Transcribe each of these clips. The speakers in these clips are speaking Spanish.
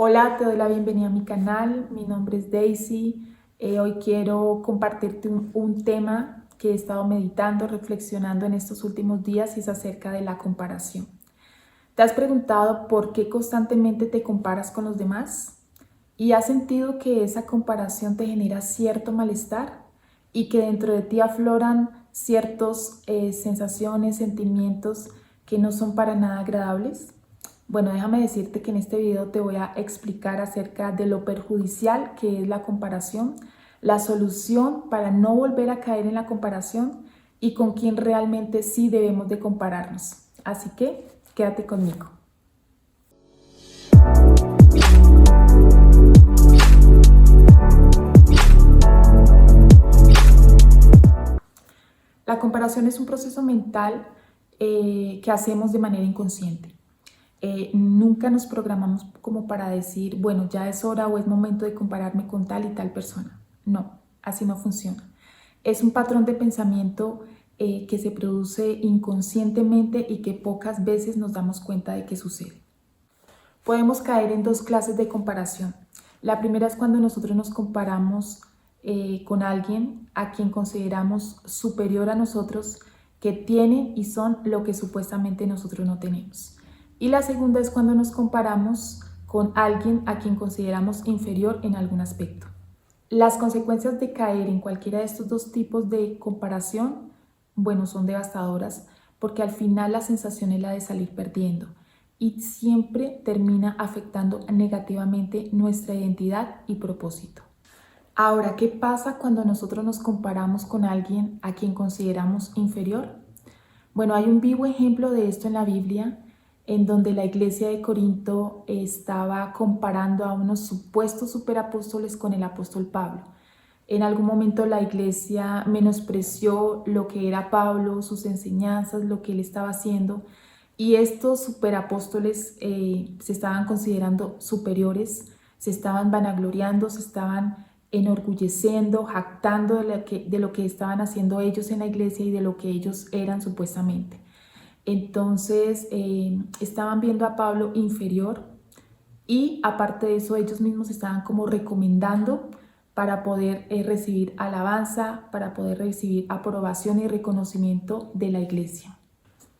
Hola, te doy la bienvenida a mi canal. Mi nombre es Daisy. Hoy quiero compartirte un tema que he estado meditando, reflexionando en estos últimos días y es acerca de la comparación. ¿Te has preguntado por qué constantemente te comparas con los demás? ¿Y has sentido que esa comparación te genera cierto malestar y que dentro de ti afloran ciertas sensaciones, sentimientos que no son para nada agradables? Bueno, déjame decirte que en este video te voy a explicar acerca de lo perjudicial que es la comparación, la solución para no volver a caer en la comparación y con quién realmente sí debemos de compararnos. Así que quédate conmigo. La comparación es un proceso mental que hacemos de manera inconsciente. Nunca nos programamos como para decir, bueno, ya es hora o es momento de compararme con tal y tal persona. No, así no funciona. Es un patrón de pensamiento que se produce inconscientemente y que pocas veces nos damos cuenta de que sucede. Podemos caer en dos clases de comparación. La primera es cuando nosotros nos comparamos con alguien a quien consideramos superior a nosotros, que tienen y son lo que supuestamente nosotros no tenemos. Y la segunda es cuando nos comparamos con alguien a quien consideramos inferior en algún aspecto. Las consecuencias de caer en cualquiera de estos dos tipos de comparación, bueno, son devastadoras porque al final la sensación es la de salir perdiendo y siempre termina afectando negativamente nuestra identidad y propósito. Ahora, ¿qué pasa cuando nosotros nos comparamos con alguien a quien consideramos inferior? Bueno, hay un vivo ejemplo de esto en la Biblia, en donde la iglesia de Corinto estaba comparando a unos supuestos superapóstoles con el apóstol Pablo. En algún momento la iglesia menospreció lo que era Pablo, sus enseñanzas, lo que él estaba haciendo, y estos superapóstoles se estaban considerando superiores, se estaban vanagloriando, se estaban enorgulleciendo, jactando de lo que estaban haciendo ellos en la iglesia y de lo que ellos eran supuestamente. Entonces estaban viendo a Pablo inferior y aparte de eso ellos mismos estaban como recomendando para poder recibir alabanza, para poder recibir aprobación y reconocimiento de la iglesia.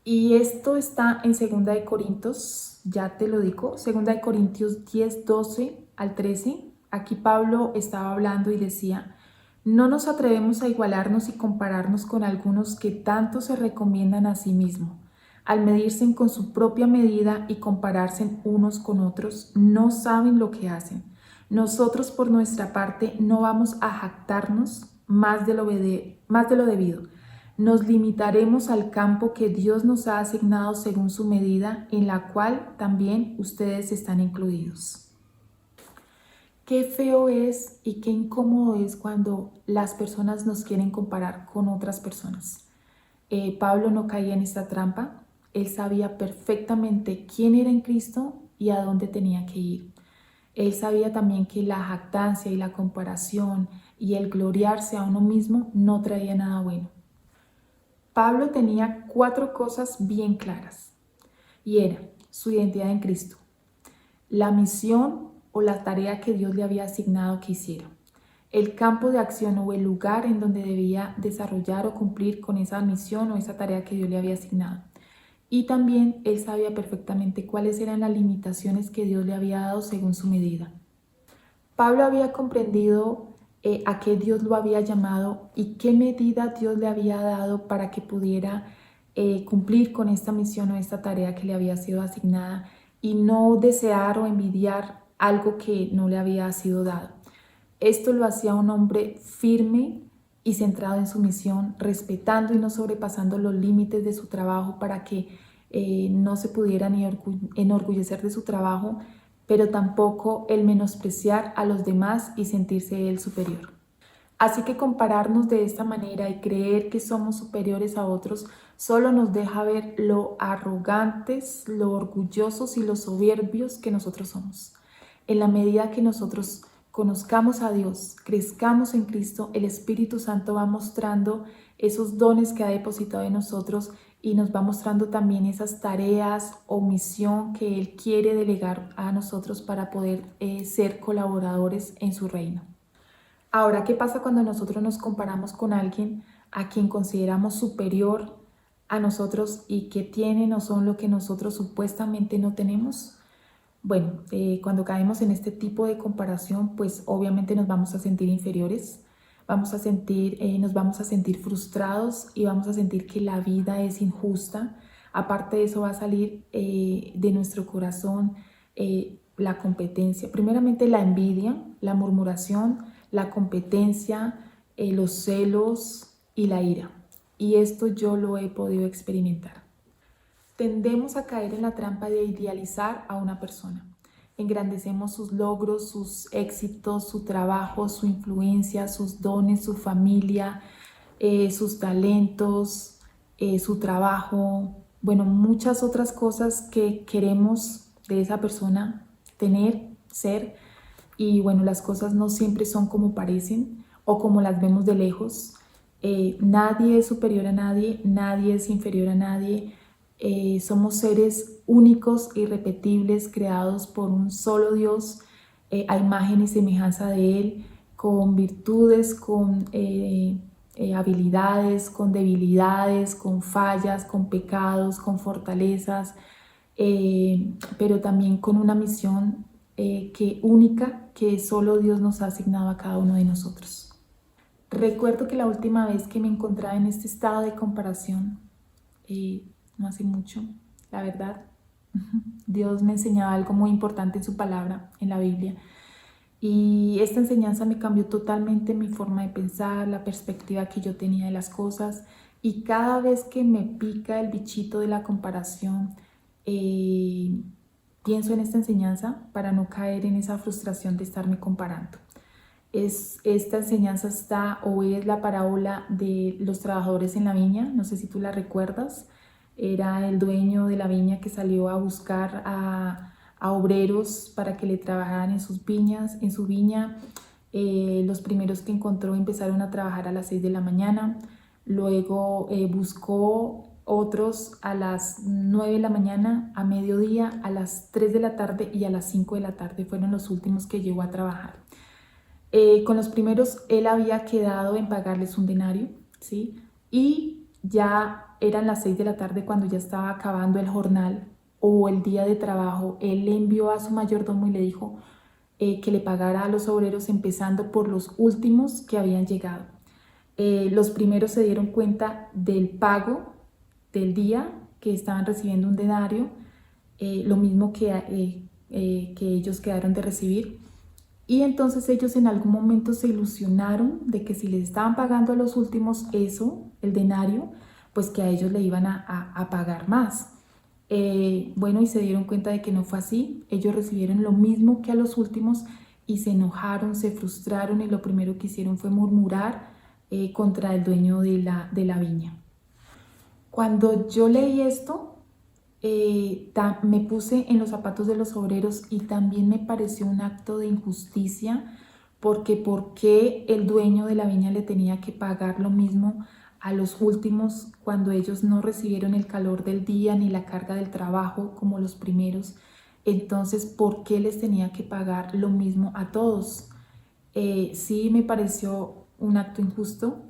Y esto está en 2 ya te lo digo, 2 10, 12 al 13. Aquí Pablo estaba hablando y decía: no nos atrevemos a igualarnos y compararnos con algunos que tanto se recomiendan a sí mismos. Al medirse con su propia medida y compararse unos con otros, no saben lo que hacen. Nosotros, por nuestra parte, no vamos a jactarnos más de lo debido. Nos limitaremos al campo que Dios nos ha asignado según su medida, en la cual también ustedes están incluidos. Qué feo es y qué incómodo es cuando las personas nos quieren comparar con otras personas. Pablo no caía en esta trampa. Él sabía perfectamente quién era en Cristo y a dónde tenía que ir. Él sabía también que la jactancia y la comparación y el gloriarse a uno mismo no traía nada bueno. Pablo tenía 4 cosas bien claras y era su identidad en Cristo, la misión o la tarea que Dios le había asignado que hiciera, el campo de acción o el lugar en donde debía desarrollar o cumplir con esa misión o esa tarea que Dios le había asignado. Y también él sabía perfectamente cuáles eran las limitaciones que Dios le había dado según su medida. Pablo había comprendido a qué Dios lo había llamado y qué medida Dios le había dado para que pudiera cumplir con esta misión o esta tarea que le había sido asignada y no desear o envidiar algo que no le había sido dado. Esto lo hacía un hombre firme y centrado en su misión, respetando y no sobrepasando los límites de su trabajo para que no se pudiera ni enorgullecer de su trabajo, pero tampoco el menospreciar a los demás y sentirse él superior. Así que compararnos de esta manera y creer que somos superiores a otros solo nos deja ver lo arrogantes, lo orgullosos y lo soberbios que nosotros somos. En la medida que nosotros conozcamos a Dios, crezcamos en Cristo, el Espíritu Santo va mostrando esos dones que ha depositado en nosotros y nos va mostrando también esas tareas o misión que Él quiere delegar a nosotros para poder ser colaboradores en su reino. Ahora, ¿qué pasa cuando nosotros nos comparamos con alguien a quien consideramos superior a nosotros y que tienen o son lo que nosotros supuestamente no tenemos? Bueno, cuando caemos en este tipo de comparación, pues obviamente nos vamos a sentir inferiores, nos vamos a sentir frustrados y vamos a sentir que la vida es injusta. Aparte de eso va a salir de nuestro corazón la competencia. Primeramente la envidia, la murmuración, la competencia, los celos y la ira. Y esto yo lo he podido experimentar. Tendemos a caer en la trampa de idealizar a una persona. Engrandecemos sus logros, sus éxitos, su trabajo, su influencia, sus dones, su familia, sus talentos, su trabajo, bueno, muchas otras cosas que queremos de esa persona tener, ser. Y bueno, las cosas no siempre son como parecen o como las vemos de lejos. Nadie es superior a nadie, nadie es inferior a nadie. Somos seres únicos, irrepetibles, creados por un solo Dios, a imagen y semejanza de Él, con virtudes, con habilidades, con debilidades, con fallas, con pecados, con fortalezas, pero también con una misión única que solo Dios nos ha asignado a cada uno de nosotros. Recuerdo que la última vez que me encontraba en este estado de comparación, no hace mucho, la verdad, Dios me enseñaba algo muy importante en su palabra, en la Biblia. Y esta enseñanza me cambió totalmente mi forma de pensar, la perspectiva que yo tenía de las cosas. Y cada vez que me pica el bichito de la comparación, pienso en esta enseñanza para no caer en esa frustración de estarme comparando. Esta enseñanza es la parábola de los trabajadores en la viña, no sé si tú la recuerdas. Era el dueño de la viña que salió a buscar a obreros para que le trabajaran en sus viñas, en su viña. Los primeros que encontró empezaron a trabajar a las 6 de la mañana, luego buscó otros a las 9 de la mañana, a mediodía, a las 3 de la tarde y a las 5 de la tarde fueron los últimos que llegó a trabajar. Con los primeros él había quedado en pagarles un denario, ¿sí? Y ya eran las 6 de la tarde cuando ya estaba acabando el jornal o el día de trabajo. Él le envió a su mayordomo y le dijo que le pagara a los obreros empezando por los últimos que habían llegado. Los primeros se dieron cuenta del pago del día, que estaban recibiendo un denario, lo mismo que ellos quedaron de recibir. Y entonces ellos en algún momento se ilusionaron de que si les estaban pagando a los últimos eso, el denario, pues que a ellos le iban a pagar más. Bueno, y se dieron cuenta de que no fue así. Ellos recibieron lo mismo que a los últimos y se enojaron, se frustraron y lo primero que hicieron fue murmurar contra el dueño de la viña. Cuando yo leí esto, me puse en los zapatos de los obreros y también me pareció un acto de injusticia, porque ¿por qué el dueño de la viña le tenía que pagar lo mismo a los últimos cuando ellos no recibieron el calor del día ni la carga del trabajo como los primeros? Entonces, ¿por qué les tenía que pagar lo mismo a todos? Sí me pareció un acto injusto.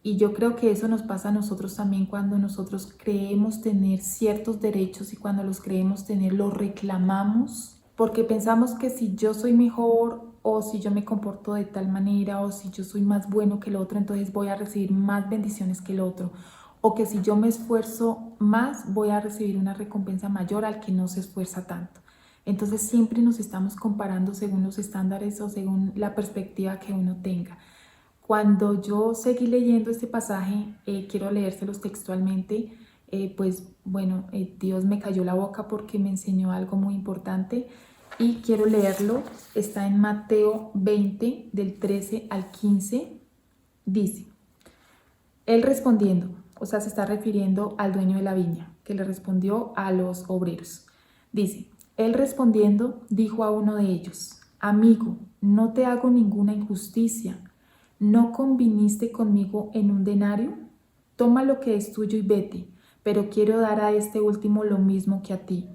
Y yo creo que eso nos pasa a nosotros también cuando nosotros creemos tener ciertos derechos y cuando los creemos tener, los reclamamos porque pensamos que si yo soy mejor o si yo me comporto de tal manera o si yo soy más bueno que el otro, entonces voy a recibir más bendiciones que el otro. O que si yo me esfuerzo más, voy a recibir una recompensa mayor al que no se esfuerza tanto. Entonces siempre nos estamos comparando según los estándares o según la perspectiva que uno tenga. Cuando yo seguí leyendo este pasaje, quiero leérselos textualmente, pues bueno, Dios me cayó la boca porque me enseñó algo muy importante y quiero leerlo. Está en Mateo 20, del 13 al 15, dice: Él respondiendo, o sea, se está refiriendo al dueño de la viña, que le respondió a los obreros. Dice: Él respondiendo dijo a uno de ellos: Amigo, no te hago ninguna injusticia. ¿No conviniste conmigo en un denario? Toma lo que es tuyo y vete, pero quiero dar a este último lo mismo que a ti.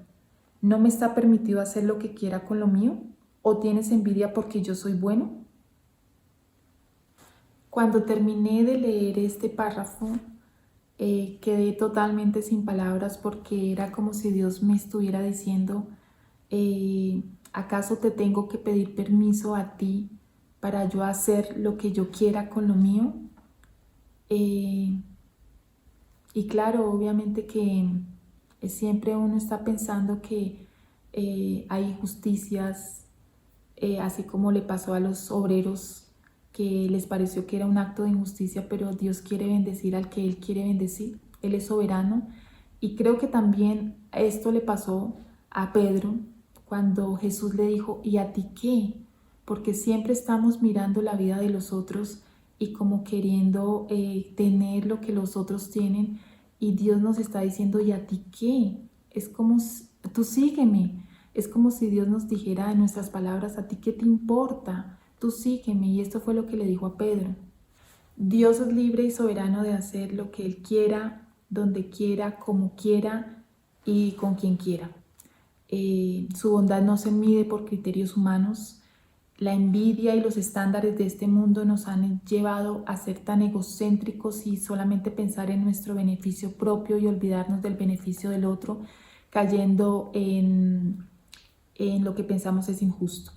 ¿No me está permitido hacer lo que quiera con lo mío? ¿O tienes envidia porque yo soy bueno? Cuando terminé de leer este párrafo, quedé totalmente sin palabras porque era como si Dios me estuviera diciendo, ¿acaso te tengo que pedir permiso a ti para yo hacer lo que yo quiera con lo mío? Eh, y claro, obviamente que siempre uno está pensando que hay injusticias, así como le pasó a los obreros que les pareció que era un acto de injusticia, pero Dios quiere bendecir al que Él quiere bendecir. Él es soberano. Y creo que también esto le pasó a Pedro cuando Jesús le dijo, ¿y a ti qué? Porque siempre estamos mirando la vida de los otros y como queriendo tener lo que los otros tienen, y Dios nos está diciendo, ¿y a ti qué? Es como, tú sígueme. Es como si Dios nos dijera en nuestras palabras, ¿a ti qué te importa? Tú sígueme. Y esto fue lo que le dijo a Pedro. Dios es libre y soberano de hacer lo que Él quiera, donde quiera, como quiera y con quien quiera. Su bondad no se mide por criterios humanos. La envidia y los estándares de este mundo nos han llevado a ser tan egocéntricos y solamente pensar en nuestro beneficio propio y olvidarnos del beneficio del otro, cayendo en lo que pensamos es injusto.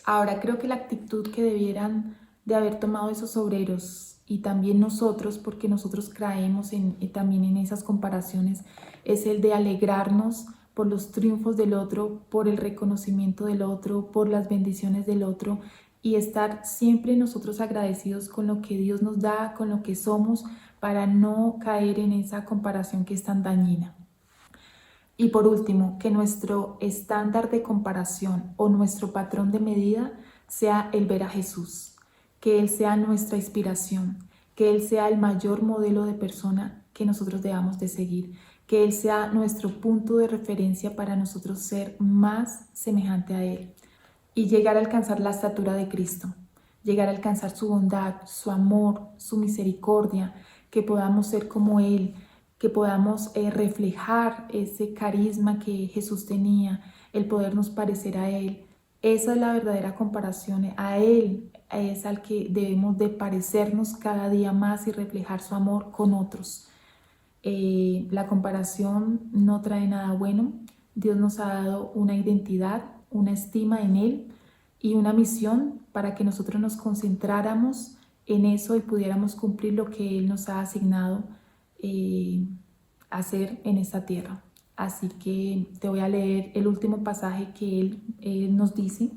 Ahora, creo que la actitud que debieran de haber tomado esos obreros y también nosotros, porque nosotros caemos también en esas comparaciones, es el de alegrarnos por los triunfos del otro, por el reconocimiento del otro, por las bendiciones del otro, y estar siempre nosotros agradecidos con lo que Dios nos da, con lo que somos, para no caer en esa comparación que es tan dañina. Y por último, que nuestro estándar de comparación o nuestro patrón de medida sea el ver a Jesús, que Él sea nuestra inspiración, que Él sea el mayor modelo de persona que nosotros debamos de seguir, que Él sea nuestro punto de referencia para nosotros ser más semejante a Él y llegar a alcanzar la estatura de Cristo, llegar a alcanzar su bondad, su amor, su misericordia, que podamos ser como Él, que podamos reflejar ese carisma que Jesús tenía, el podernos parecer a Él. Esa es la verdadera comparación. A Él es al que debemos de parecernos cada día más y reflejar su amor con otros. La comparación no trae nada bueno. Dios nos ha dado una identidad, una estima en Él y una misión para que nosotros nos concentráramos en eso y pudiéramos cumplir lo que Él nos ha asignado hacer en esta tierra. Así que te voy a leer el último pasaje que Él nos dice.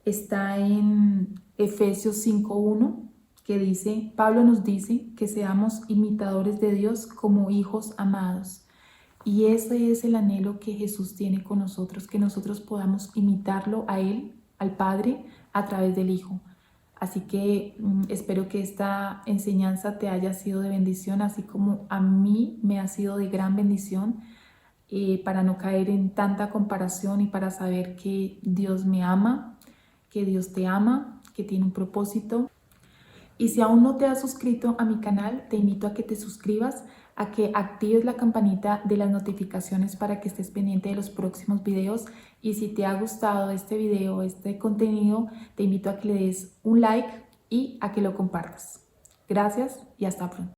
Está en Efesios 5:1, que dice, Pablo nos dice que seamos imitadores de Dios como hijos amados. Y ese es el anhelo que Jesús tiene con nosotros, que nosotros podamos imitarlo a Él, al Padre, a través del Hijo. Así que espero que esta enseñanza te haya sido de bendición, así como a mí me ha sido de gran bendición, para no caer en tanta comparación y para saber que Dios me ama, que Dios te ama, que tiene un propósito. Y si aún no te has suscrito a mi canal, te invito a que te suscribas, a que actives la campanita de las notificaciones para que estés pendiente de los próximos videos. Y si te ha gustado este video, este contenido, te invito a que le des un like y a que lo compartas. Gracias y hasta pronto.